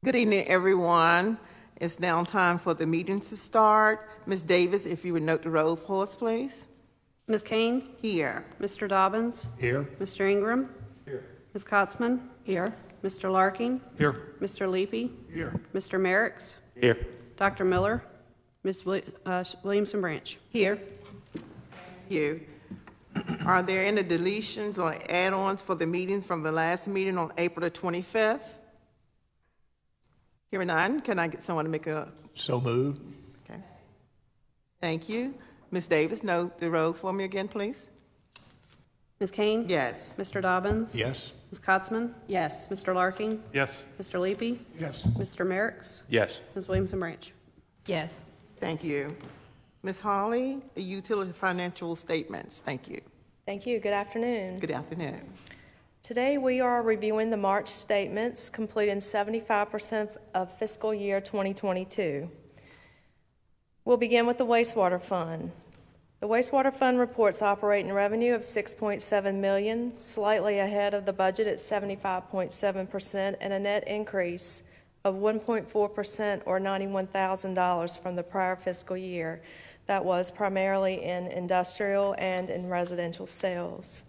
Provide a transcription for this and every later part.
Good evening, everyone. It's now time for the meeting to start. Ms. Davis, if you would note the roll for us, please. Ms. Kane? Here. Mr. Dobbins? Here. Mr. Ingram? Here. Ms. Kotzman? Here. Mr. Larkin? Here. Mr. Leapy? Here. Mr. Merricks? Here. Dr. Miller? Ms. Williamson Branch? Here. Thank you. Are there any deletions or add-ons for the meetings from the last meeting on April the 25th? Hearing none, can I get someone to make a... So moved. Okay. Thank you. Ms. Davis, note the roll for me again, please. Ms. Kane? Yes. Mr. Dobbins? Yes. Ms. Kotzman? Yes. Mr. Larkin? Yes. Mr. Leapy? Yes. Mr. Merricks? Yes. Ms. Williamson Branch? Yes. Thank you. Ms. Hawley, utility financial statements. Thank you. Thank you. Good afternoon. Good afternoon. Today we are reviewing the March statements, completing 75% of fiscal year 2022. We'll begin with the Wastewater Fund. The Wastewater Fund reports operating revenue of $6.7 million, slightly ahead of the budget at 75.7%, and a net increase of 1.4% or $91,000 from the prior fiscal year. That was primarily in industrial and in residential sales.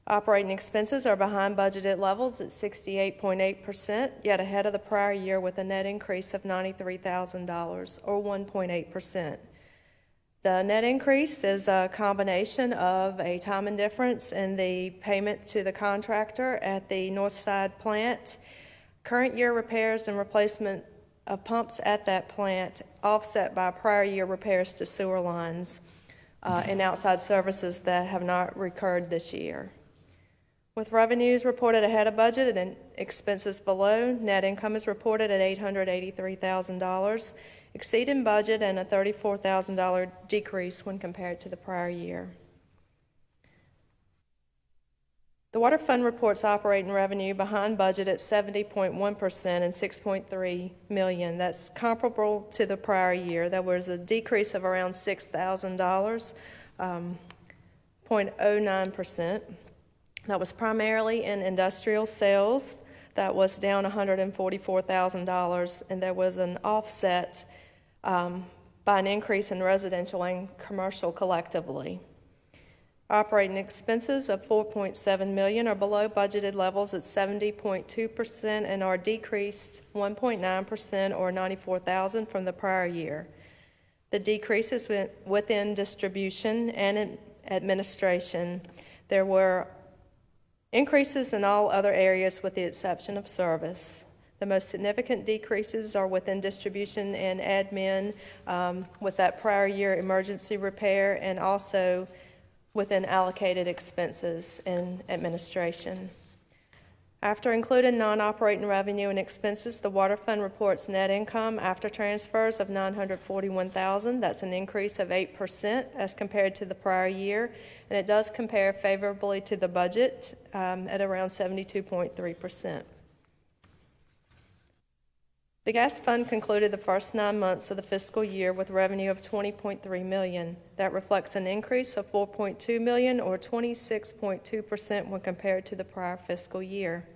Operating expenses are behind budgeted levels at 68.8%, yet ahead of the prior year with a net increase of $93,000 or 1.8%. The net increase is a combination of a time and difference in the payment to the contractor at the Northside plant, current year repairs and replacement of pumps at that plant, offset by prior year repairs to sewer lines and outside services that have not recurred this year. With revenues reported ahead of budget and expenses below, net income is reported at $883,000, exceeding budget and a $34,000 decrease when compared to the prior year. The Water Fund reports operating revenue behind budget at 70.1% and $6.3 million. That's comparable to the prior year. There was a decrease of around $6,000, 0.09%. That was primarily in industrial sales. That was down $144,000, and there was an offset by an increase in residential and commercial collectively. Operating expenses of $4.7 million are below budgeted levels at 70.2% and are decreased 1.9% or $94,000 from the prior year. The decreases within distribution and administration. There were increases in all other areas with the exception of service. The most significant decreases are within distribution and admin with that prior year emergency repair, and also within allocated expenses in administration. After including non-operating revenue and expenses, the Water Fund reports net income after transfers of $941,000. That's an increase of 8% as compared to the prior year, and it does compare favorably to the budget at around 72.3%. The Gas Fund concluded the first 9 months of the fiscal year with revenue of $20.3 million. That reflects an increase of $4.2 million or 26.2% when compared to the prior fiscal year.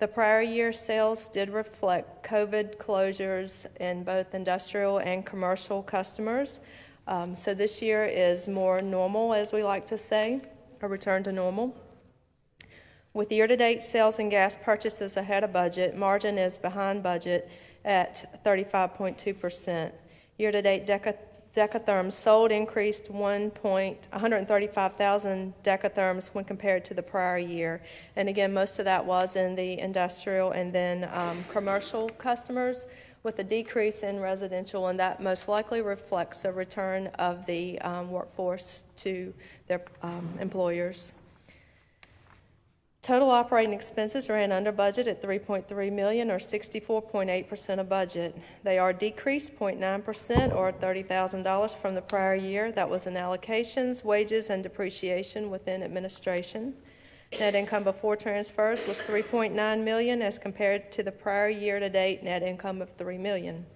The prior year sales did reflect COVID closures in both industrial and commercial customers. So this year is more normal, as we like to say, a return to normal. With year-to-date sales and gas purchases ahead of budget, margin is behind budget at 35.2%. Year-to-date decatherms sold increased 135,000 decatherms when compared to the prior year. And again, most of that was in the industrial and then commercial customers, with a decrease in residential, and that most likely reflects a return of the workforce to their employers. Total operating expenses ran under budget at $3.3 million or 64.8% of budget. They are decreased 0.9% or $30,000 from the prior year. That was in allocations, wages, and depreciation within administration. Net income before transfers was $3.9 million as compared to the prior year-to-date net income of $3 million.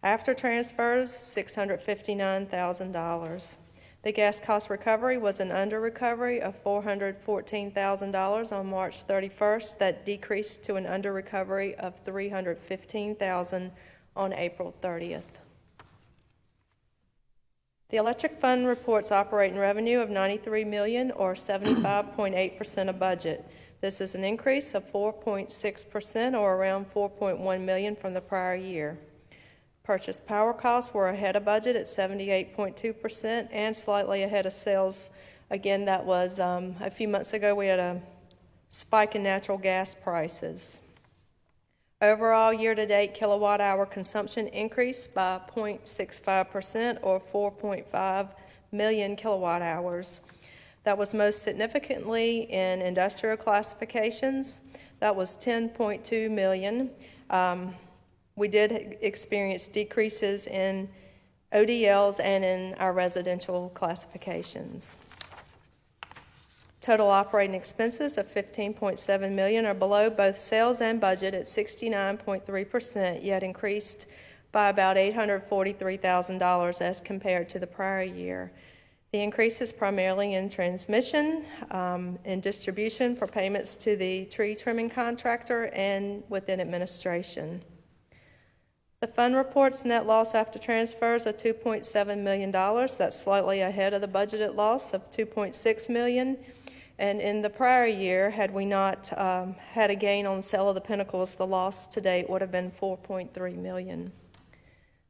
After transfers, $659,000. The gas cost recovery was an under-recovery of $414,000 on March 31st. That decreased to an under-recovery of $315,000 on April 30th. The electric fund reports operating revenue of $93 million, or 75.8% of budget. This is an increase of 4.6%, or around $4.1 million from the prior year. Purchased power costs were ahead of budget at 78.2% and slightly ahead of sales. Again, that was a few months ago we had a spike in natural gas prices. Overall, year-to-date kilowatt-hour consumption increased by 0.65%, or 4.5 million kilowatt-hours. That was most significantly in industrial classifications. That was 10.2 million. We did experience decreases in ODLs and in our residential classifications. Total operating expenses of $15.7 million are below both sales and budget at 69.3%, yet increased by about $843,000 as compared to the prior year. The increase is primarily in transmission, in distribution for payments to the tree trimming contractor, and within administration. The fund reports net loss after transfers of $2.7 million. That's slightly ahead of the budgeted loss of $2.6 million. And in the prior year, had we not had a gain on sale of the Pinnacles, the loss to date would have been $4.3 million.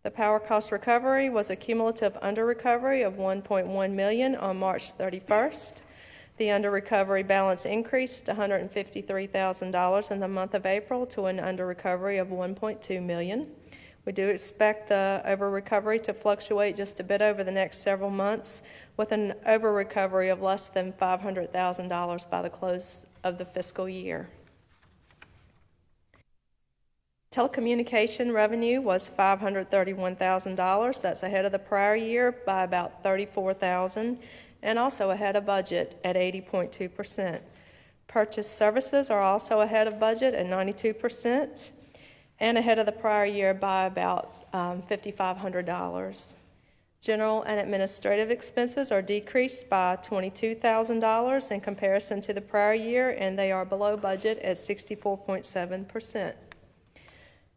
The power cost recovery was a cumulative under-recovery of $1.1 million on March 31st. The under-recovery balance increased to $153,000 in the month of April to an under-recovery of $1.2 million. We do expect the over-recovery to fluctuate just a bit over the next several months, with an over-recovery of less than $500,000 by the close of the fiscal year. Telecommunication revenue was $531,000. That's ahead of the prior year by about $34,000, and also ahead of budget at 80.2%. Purchased services are also ahead of budget at 92%. And ahead of the prior year by about $5,500. General and administrative expenses are decreased by $22,000 in comparison to the prior year, and they are below budget at 64.7%.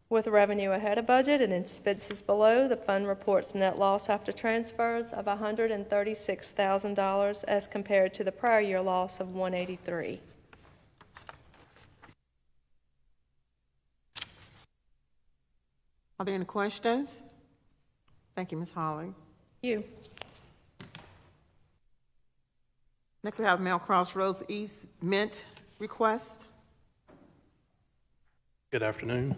With revenue ahead of budget and expenses below, the fund reports net loss after transfers of $136,000 as compared to the prior year loss of $183,000. Are there any questions? Thank you, Ms. Hawley. You. Next, we have Mount Crossroads easement request. Good afternoon.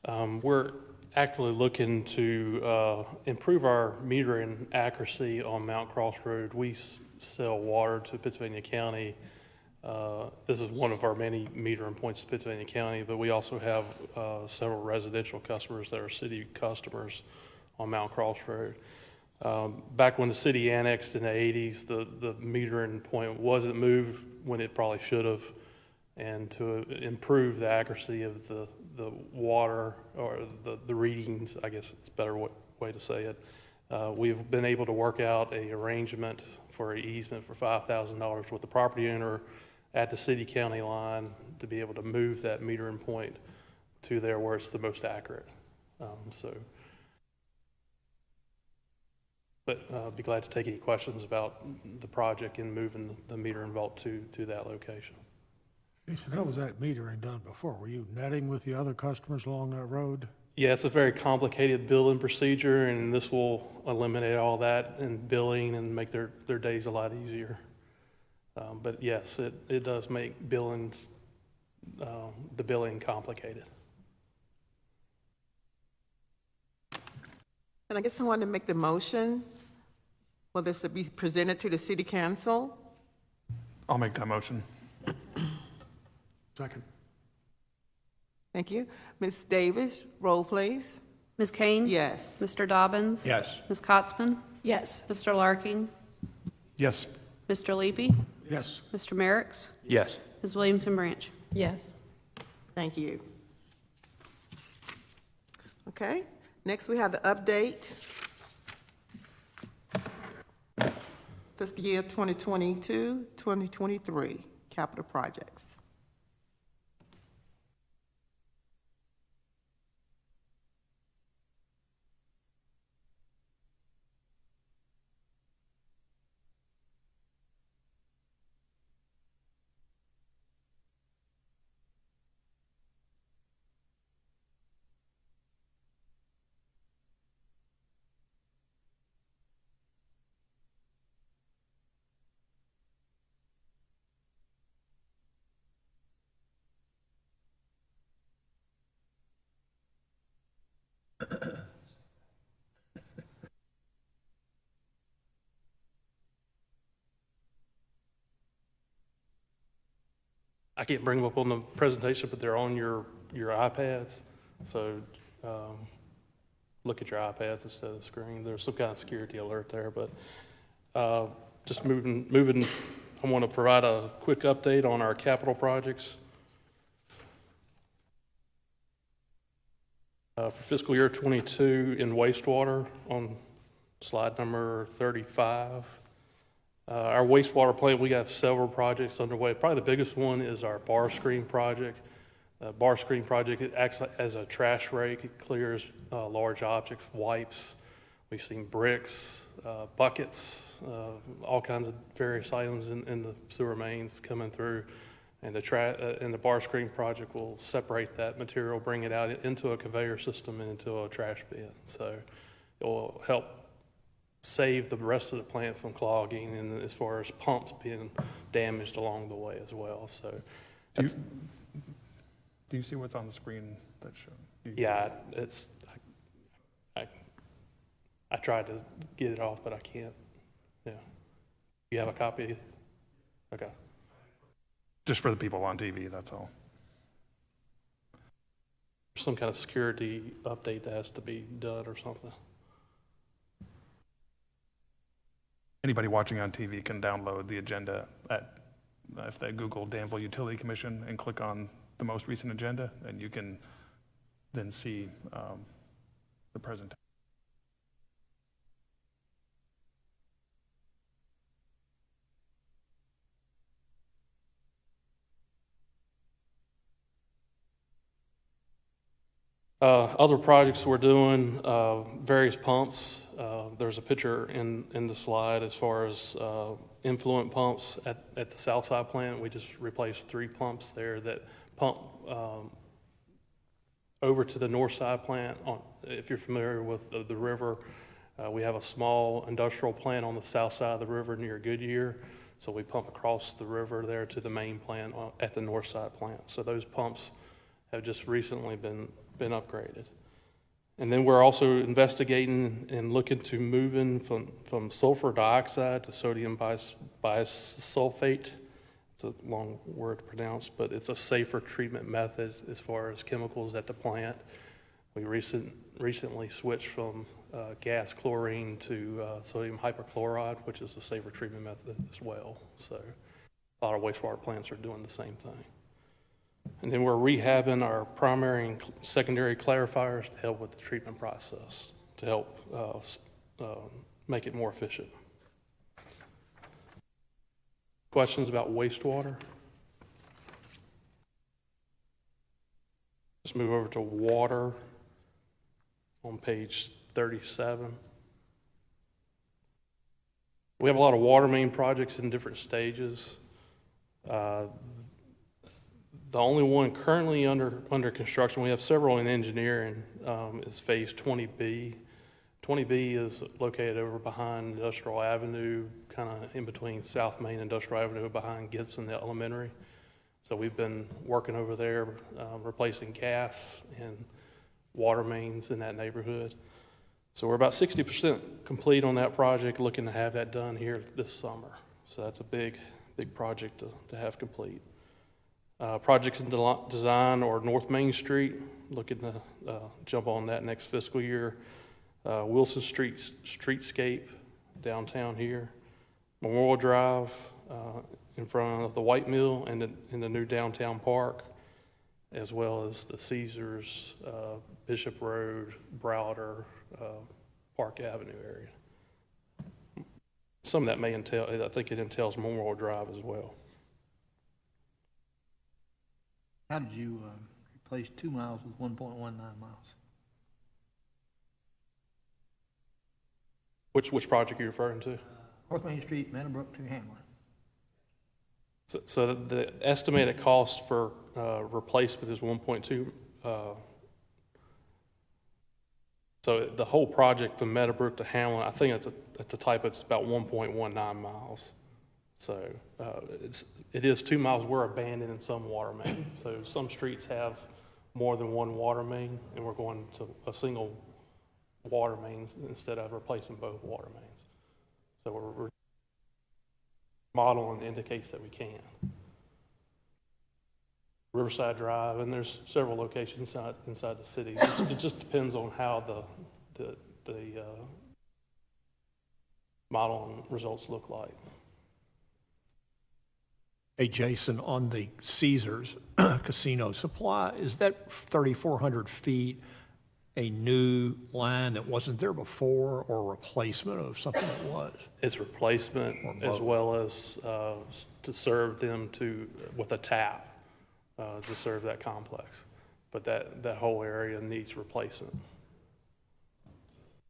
We're actively looking to improve our metering accuracy on Mount Crossroad. We sell water to Pittsylvania County. This is one of our many metering points to Pittsylvania County, but we also have several residential customers that are city customers on Mount Crossroad. Back when the city annexed in the 80s, the metering point wasn't moved when it probably should have, and to improve the accuracy of the water, or the readings, I guess it's a better way to say it, we've been able to work out an arrangement for an easement for $5,000 with the property owner at the city-county line to be able to move that metering point to there where it's the most accurate. But I'd be glad to take any questions about the project and moving the metering vault to that location. Jason, how was that metering done before? Were you netting with the other customers along that road? Yeah, it's a very complicated billing procedure, and this will eliminate all that in billing and make their days a lot easier. But yes, it does make the billing complicated. And I guess someone to make the motion for this to be presented to the city council. I'll make that motion. Second. Thank you. Ms. Davis, roll please. Ms. Kane? Yes. Mr. Dobbins? Yes. Ms. Kotzman? Yes. Mr. Larking? Yes. Mr. Leapy? Yes. Mr. Merricks? Yes. Ms. Williamson Branch? Yes. Thank you. Okay, next we have the update fiscal year 2022, 2023 capital projects. I can't bring them up on the presentation, but they're on your iPads. So look at your iPads instead of the screen. There's some kind of security alert there, but just moving, I want to provide a quick update on our capital projects. For fiscal year 22 in wastewater on slide number 35. Our wastewater plant, we have several projects underway. Probably the biggest one is our bar screen project. Bar screen project, it acts as a trash rake. It clears large objects, wipes. We've seen bricks, buckets, all kinds of various items in the sewer mains coming through. And the bar screen project will separate that material, bring it out into a conveyor system and into a trash bin. So it will help save the rest of the plant from clogging, and as far as pumps being damaged along the way as well. So, Do you see what's on the screen that's shown? yeah, it's. I tried to get it off, but I can't. Yeah, you have a copy? Okay. Just for the people on TV, that's all. Some kind of security update that has to be done or something. Anybody watching on TV can download the agenda if they Google Danville Utility Commission and click on the most recent agenda, and you can then see the presentation. Other projects we're doing, various pumps. There's a picture in the slide as far as influent pumps at the south side plant. We just replaced 3 pumps there that pump over to the north side plant. If you're familiar with the river, we have a small industrial plant on the south side of the river near Goodyear. So we pump across the river there to the main plant at the north side plant. So those pumps have just recently been upgraded. And then we're also investigating and looking to moving from sulfur dioxide to sodium bisulfate. It's a long word to pronounce, but it's a safer treatment method as far as chemicals at the plant. We recently switched from gas chlorine to sodium hypochloride, which is a safer treatment method as well. So a lot of wastewater plants are doing the same thing. And then we're rehabbing our primary and secondary clarifiers to help with the treatment process, to help make it more efficient. Questions about wastewater? Let's move over to water on page 37. We have a lot of water main projects in different stages. The only one currently under construction, we have several in engineering, is phase 20B. 20B is located over behind Industrial Avenue, kind of in between South Main Industrial Avenue behind Gibson Elementary. So we've been working over there, replacing gas and water mains in that neighborhood. So we're about 60% complete on that project, looking to have that done here this summer. So that's a big project to have complete. Projects in design or North Main Street, looking to jump on that next fiscal year. Wilson Streetscape downtown here. Memorial Drive in front of the White Mill and in the new downtown park, as well as the Caesars, Bishop Road, Browder, Park Avenue area. some of that may entail, I think it entails Memorial Drive as well. How did you replace 2 miles with 1.19 miles? Which project are you referring to? North Main Street, Meadowbrook to Hamlin. So the estimated cost for replacement is 1.2. So the whole project from Meadowbrook to Hamlin, I think at the type it's about 1.19 miles. So it is 2 miles. We're abandoning some water main. So some streets have more than one water main, and we're going to a single water main instead of replacing both water mains. So we're modeling indicates that we can. Riverside Drive, and there's several locations inside the city. It just depends on how the modeling results look like. Hey, Jason, on the Caesars Casino supply, is that 3,400 feet a new line that wasn't there before or replacement of something that was? It's replacement as well as to serve them with a tap to serve that complex. But that whole area needs replacement.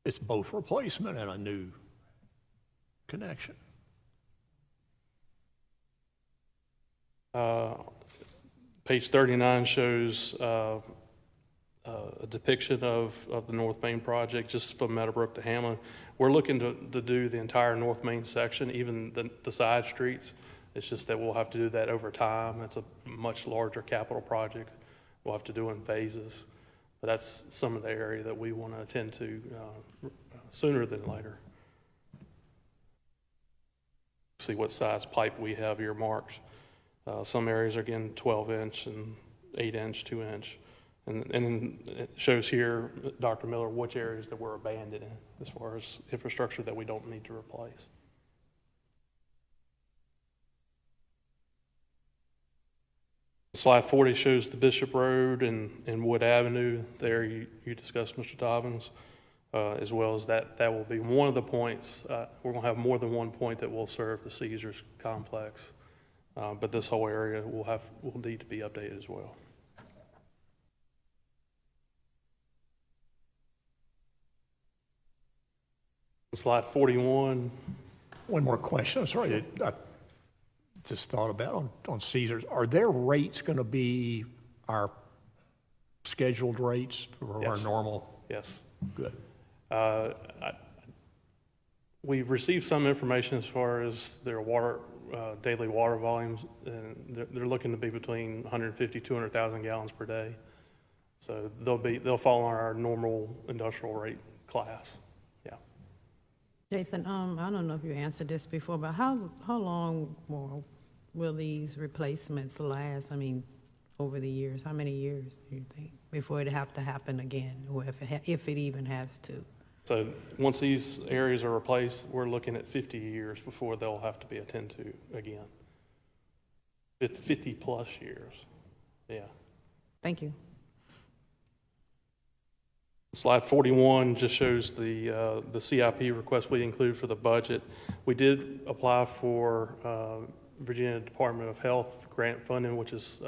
It's both replacement and a new connection. Page 39 shows a depiction of the North Main project just from Meadowbrook to Hamlin. We're looking to do the entire North Main section, even the side streets. It's just that we'll have to do that over time. That's a much larger capital project. We'll have to do in phases. But that's some of the area that we want to attend to sooner than later. See what size pipe we have earmarked. Some areas are again 12-inch and 8-inch, 2-inch. And it shows here, Dr. Miller, which areas that we're abandoning as far as infrastructure that we don't need to replace. Slide 40 shows the Bishop Road and Wood Avenue. There you discussed, Mr. Dobbins, as well as that will be one of the points. We're going to have more than one point that will serve the Caesars complex, but this whole area will need to be updated as well. Slide 41. One more question. I'm sorry, I just thought about on Caesars. Are their rates going to be our scheduled rates for our Yes. normal? Yes. Good. We've received some information as far as their daily water volumes, and they're looking to be between 150, 200,000 gallons per day. So they'll fall on our normal industrial rate class. Yeah. Jason, I don't know if you answered this before, but how long more will these replacements last? I mean, over the years, how many years do you think before it have to happen again, or if it even has to? So once these areas are replaced, we're looking at 50 years before they'll have to be attended to again. 50 plus years. Yeah. Thank you. Slide 41 just shows the CIP request we included for the budget. We did apply for Virginia Department of Health grant funding, which is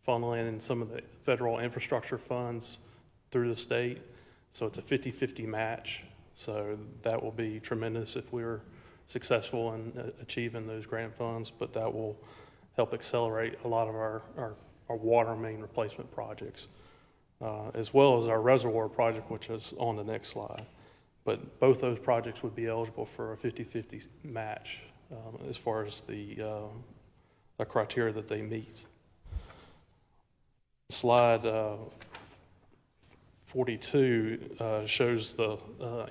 funneling in some of the federal infrastructure funds through the state. So it's a 50-50 match. So that will be tremendous if we're successful in achieving those grant funds, but that will help accelerate a lot of our water main replacement projects. As well as our reservoir project, which is on the next slide. But both those projects would be eligible for a 50-50 match as far as the criteria that they meet. Slide 42 shows the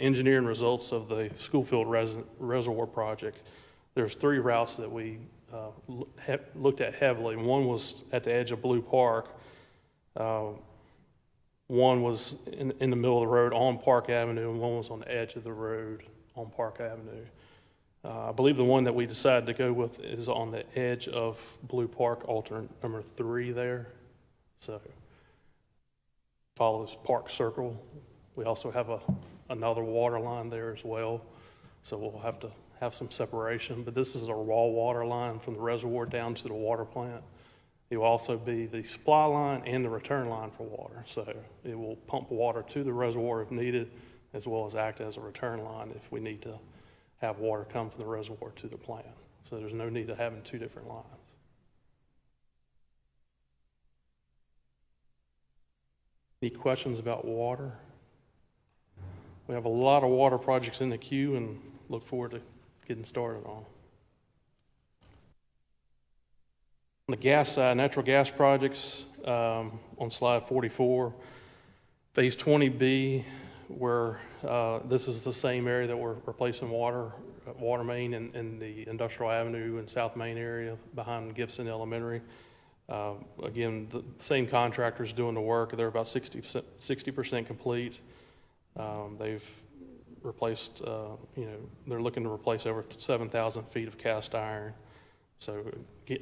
engineering results of the Schoolfield Reservoir project. There's 3 routes that we looked at heavily. One was at the edge of Blue Park. One was in the middle of the road on Park Avenue, and one was on the edge of the road on Park Avenue. I believe the one that we decided to go with is on the edge of Blue Park, alternate number 3 there. So follows Park Circle. We also have another water line there as well. So we'll have to have some separation, but this is a raw water line from the reservoir down to the water plant. It will also be the supply line and the return line for water. So it will pump water to the reservoir if needed, as well as act as a return line if we need to have water come from the reservoir to the plant. So there's no need of having two different lines. Any questions about water? We have a lot of water projects in the queue and look forward to getting started on. On the gas side, natural gas projects, on slide 44, phase 20B, where this is the same area that we're replacing water main in the Industrial Avenue and South Main area behind Gibson Elementary. Again, the same contractors doing the work. They're about 60% complete. They've replaced, they're looking to replace over 7,000 feet of cast iron. So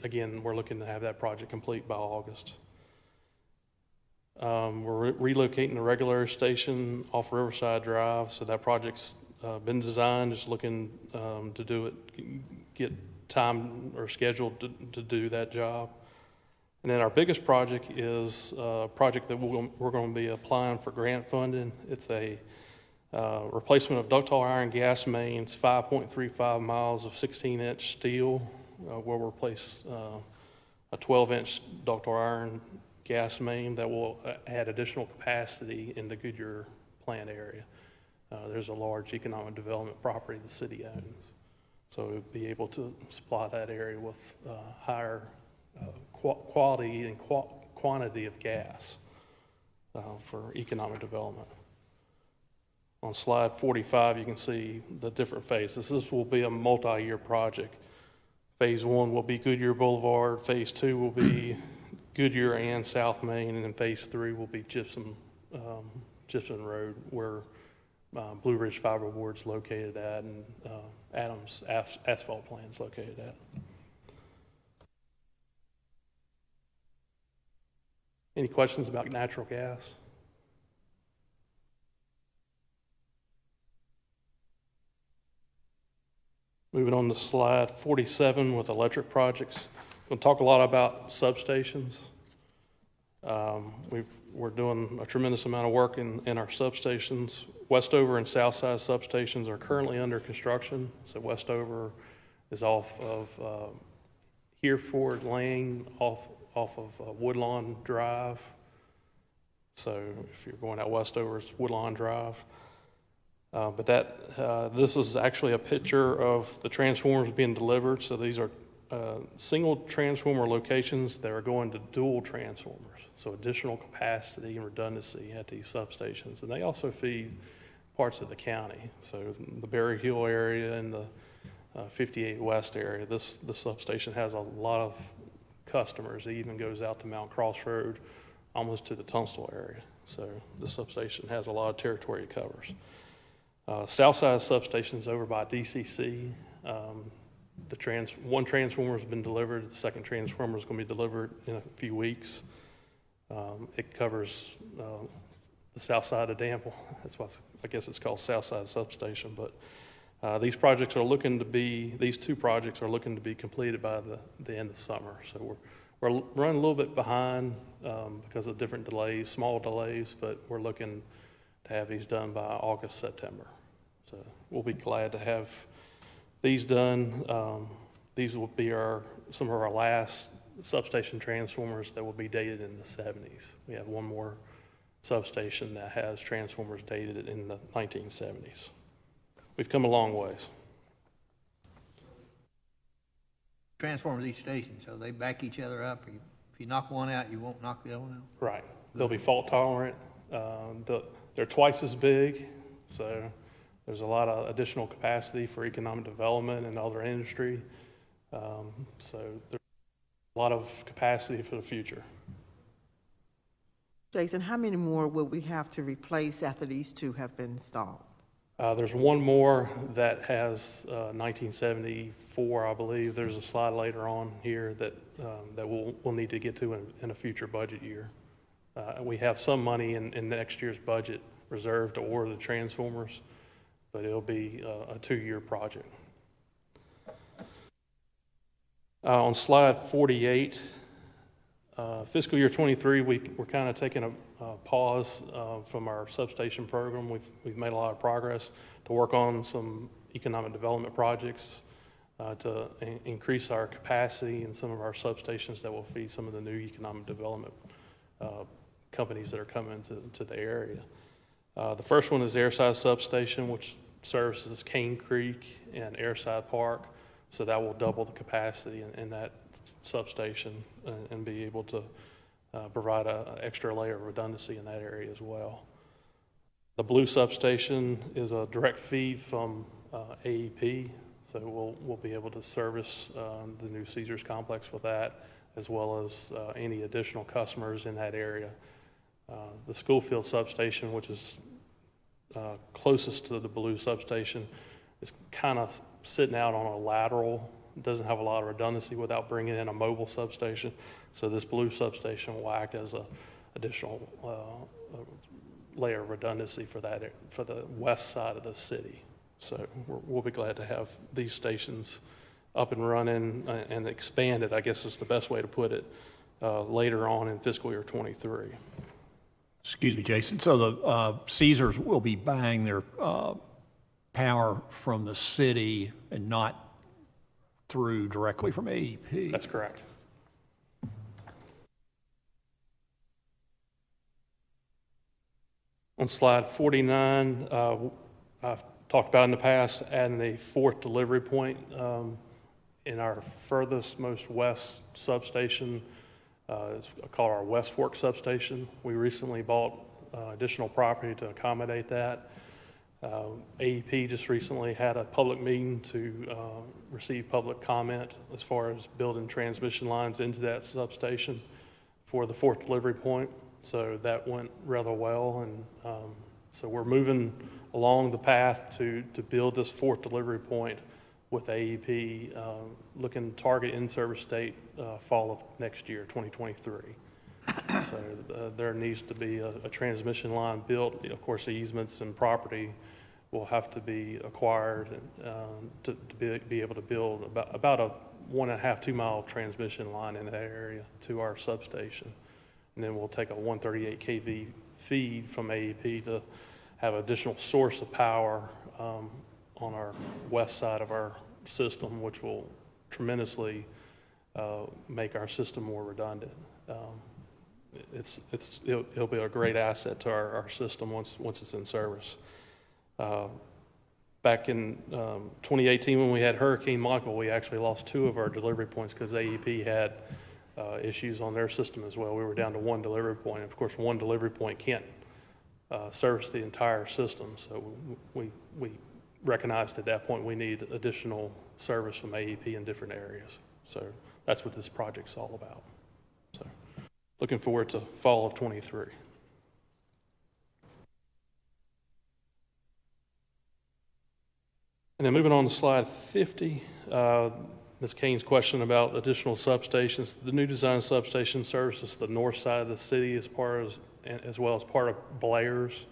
again, we're looking to have that project complete by August. We're relocating the regular station off Riverside Drive. So that project's been designed, just looking to do it, get time or scheduled to do that job. And then our biggest project is a project that we're going to be applying for grant funding. It's a replacement of ductile iron gas mains, 5.35 miles of 16-inch steel, where we'll replace a 12-inch ductile iron gas main that will add additional capacity in the Goodyear plant area. There's a large economic development property the city owns. So we'll be able to supply that area with higher quality and quantity of gas for economic development. On slide 45, you can see the different phases. This will be a multi-year project. Phase 1 will be Goodyear Boulevard. Phase 2 will be Goodyear and South Main, and then Phase 3 will be Gypsum Road, where Blue Ridge Fiberboard's located at, and Adams Asphalt Plant's located at. Any questions about natural gas? Moving on to slide 47 with electric projects. We'll talk a lot about substations. We're doing a tremendous amount of work in our substations. Westover and Southside substations are currently under construction. So Westover is off of Hereford Lane, off of Woodlawn Drive. So if you're going out Westover, it's Woodlawn Drive. But this is actually a picture of the transformers being delivered. So these are single transformer locations that are going to dual transformers. So additional capacity and redundancy at these substations. And they also feed parts of the county. So the Berry Hill area and the 58 West area, the substation has a lot of customers. It even goes out to Mount Cross Road, almost to the Tunstall area. So the substation has a lot of territory it covers. Southside substation is over by DCC. One transformer has been delivered. The second transformer is going to be delivered in a few weeks. It covers the south side of Danville. That's why I guess it's called Southside Substation. But these two projects are looking to be completed by the end of summer. So we're running a little bit behind because of different delays, small delays, but we're looking to have these done by August, September. So we'll be glad to have these done. These will be some of our last substation transformers that will be dated in the 70s. We have one more substation that has transformers dated in the 1970s. We've come a long ways. Transformers each station, so they back each other up. If you knock one out, you won't knock the other one out. Right. They'll be fault tolerant. They're twice as big, so there's a lot of additional capacity for economic development and other industry. So there's a lot of capacity for the future. Jason, how many more will we have to replace after these two have been installed? There's one more that has 1974, I believe. There's a slide later on here that we'll need to get to in a future budget year. We have some money in next year's budget reserved to order the transformers, but it'll be a 2-year project. On slide 48, fiscal year 23, we're kind of taking a pause from our substation program. We've made a lot of progress to work on some economic development projects to increase our capacity in some of our substations that will feed some of the new economic development companies that are coming to the area. The first one is Airside Substation, which services Cane Creek and Airside Park. So that will double the capacity in that substation and be able to provide an extra layer of redundancy in that area as well. The Blue Substation is a direct feed from AEP, so we'll be able to service the new Caesars complex with that, as well as any additional customers in that area. The Schoolfield Substation, which is closest to the Blue Substation, is kind of sitting out on a lateral, doesn't have a lot of redundancy without bringing in a mobile substation. So this Blue Substation will act as an additional layer of redundancy for the west side of the city. So we'll be glad to have these stations up and running and expanded, I guess is the best way to put it, later on in fiscal year 23. Excuse me, Jason. So the Caesars will be buying their power from the city and not through directly from AEP? That's correct. On slide 49, I've talked about in the past adding a fourth delivery point in our furthest, most west substation. It's called our West Fork Substation. We recently bought additional property to accommodate that. AEP just recently had a public meeting to receive public comment as far as building transmission lines into that substation for the fourth delivery point. So that went rather well, and so we're moving along the path to build this fourth delivery point with AEP, looking to target in-service date fall of next year, 2023. So there needs to be a transmission line built. Of course, the easements and property will have to be acquired to be able to build about a 1.5 2 mile transmission line in that area to our substation. And then we'll take a 138 kV feed from AEP to have an additional source of power on our west side of our system, which will tremendously make our system more redundant. It'll be a great asset to our system once it's in service. Back in 2018, when we had Hurricane Michael, we actually lost 2 of our delivery points because AEP had issues on their system as well. We were down to 1 delivery point. Of course, 1 delivery point can't service the entire system, so we recognized at that point we need additional service from AEP in different areas. So that's what this project's all about. So looking forward to fall of 23. And then moving on to slide 50, Ms. Kane's question about additional substations. The new design substation services the north side of the city as well as part of Blair's.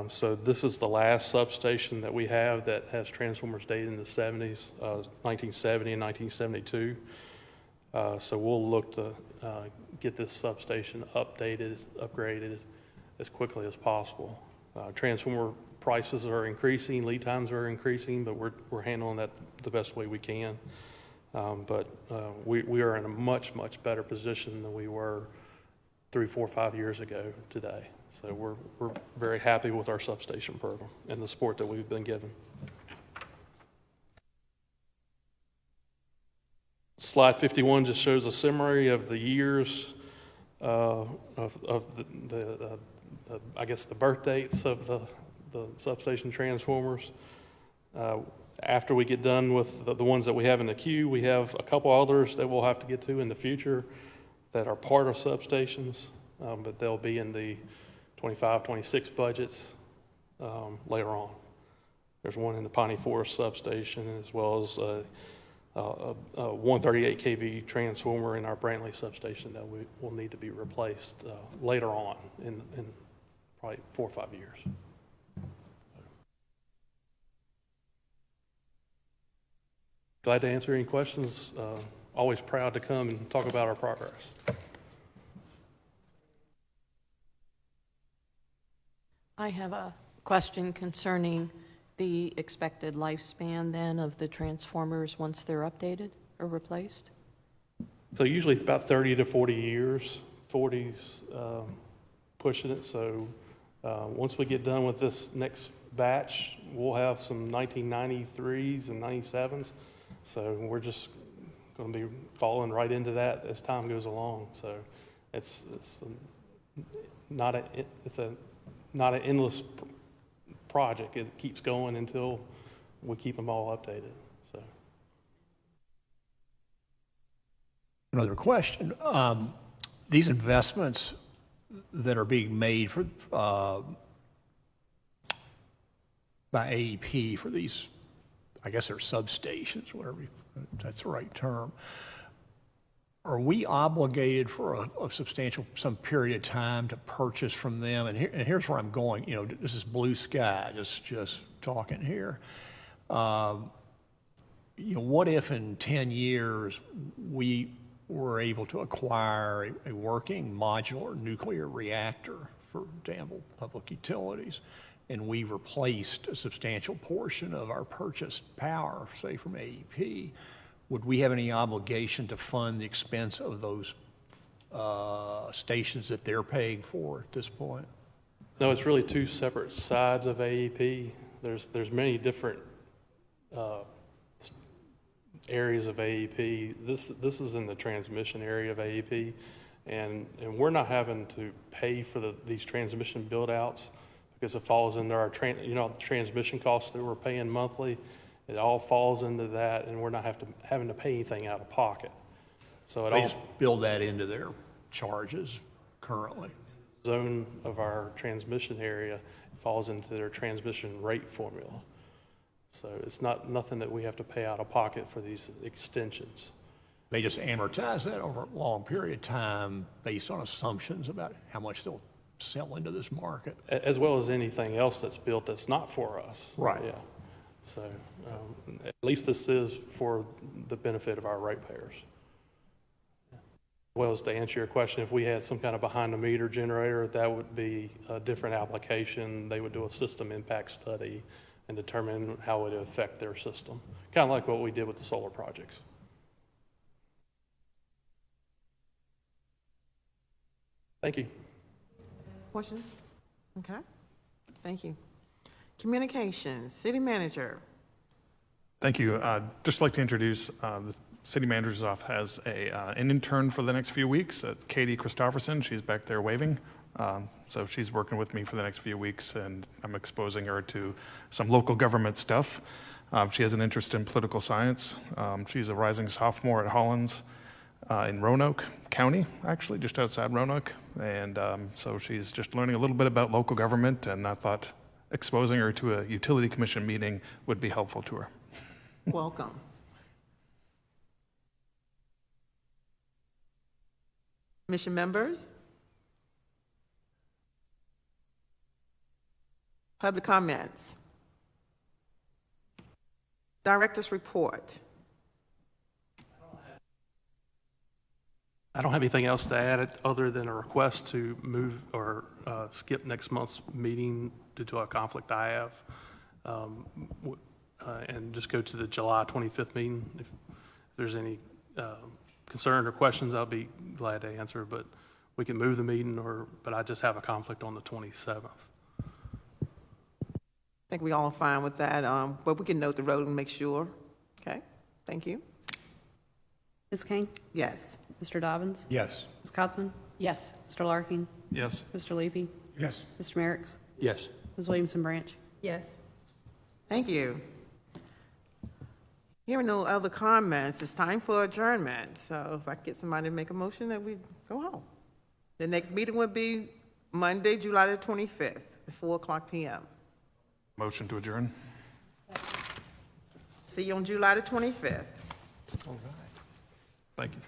So this is the last substation that we have that has transformers dated in the 70s, 1970 and 1972. So we'll look to get this substation updated, upgraded as quickly as possible. Transformer prices are increasing, lead times are increasing, but we're handling that the best way we can. But we are in a much, much better position than we were 3, 4, 5 years ago today. So we're very happy with our substation program and the support that we've been given. Slide 51 just shows a summary of the years of the I guess the birth dates of the substation transformers. After we get done with the ones that we have in the queue, we have a couple others that we'll have to get to in the future that are part of substations, but they'll be in the 25, 26 budgets later on. There's one in the Piney Forest substation, as well as a 138 kV transformer in our Brantley substation that will need to be replaced later on in probably 4 or 5 years. Glad to answer any questions always proud to come and talk about our progress. I have a question concerning the expected lifespan then of the transformers once they're updated or replaced? So usually it's about 30 to 40 years, 40's pushing it. So once we get done with this next batch, we'll have some 1993s and 97s. So we're just going to be falling right into that as time goes along. So it's not an endless project. It keeps going until we keep them all updated. So Another question. These investments that are being made for, by AEP for these, I guess they're substations, whatever, that's the right term. Are we obligated for a substantial, some period of time to purchase from them? And here's where I'm going, you know, this is blue sky, just talking here. You know, what if in 10 years we were able to acquire a working modular nuclear reactor for Danville Public Utilities, and we replaced a substantial portion of our purchased power, say from AEP? Would we have any obligation to fund the expense of those stations that they're paying for at this point? no, it's really two separate sides of AEP. There's many different areas of AEP. This is in the transmission area of AEP, and we're not having to pay for these transmission build outs because it falls into our the transmission costs that we're paying monthly. It all falls into that, and we're not having to pay anything out of pocket. So They just build that into their charges currently. Zone of our transmission area falls into their transmission rate formula. So it's nothing that we have to pay out of pocket for these extensions. They just amortize that over a long period of time based on assumptions about how much they'll sell into this market. As well as anything else that's built that's not for us. Right. Yeah. So at least this is for the benefit of our ratepayers. Well, as to answer your question, if we had some kind of behind-the-meter generator, that would be a different application. They would do a system impact study and determine how it would affect their system, kind of like what we did with the solar projects. Thank you. Questions? Okay, thank you. Communications, city manager. Thank you. Just like to introduce the city manager's office has an intern for the next few weeks, Katie Christopherson. She's back there waving. So she's working with me for the next few weeks, and I'm exposing her to some local government stuff. She has an interest in political science. She's a rising sophomore at Hollins in Roanoke County, actually, just outside Roanoke. And so she's just learning a little bit about local government, and I thought exposing her to a utility commission meeting would be helpful to her. Welcome. Commission members? Public comments? Director's report. I don't have anything else to add other than a request to move or skip next month's meeting due to a conflict I have, and just go to the July 25th meeting. If there's any concern or questions, I'll be glad to answer, but we can move the meeting, but I just have a conflict on the 27th. I think we all are fine with that, but we can note the road and make sure. Okay, thank you. Ms. King? Yes. Mr. Dobbins? Yes. Ms. Cotsman? Yes. Mr. Larkin? Yes. Mr. Leapy? Yes. Mr. Merrick's? Yes. Ms. Williamson Branch? Yes. Thank you. Hearing no other comments, it's time for adjournment. So if I could get somebody to make a motion that we go home. The next meeting will be Monday, July the 25th, at 4:00 p.m. Motion to adjourn. See you on July the 25th. All right. Thank you.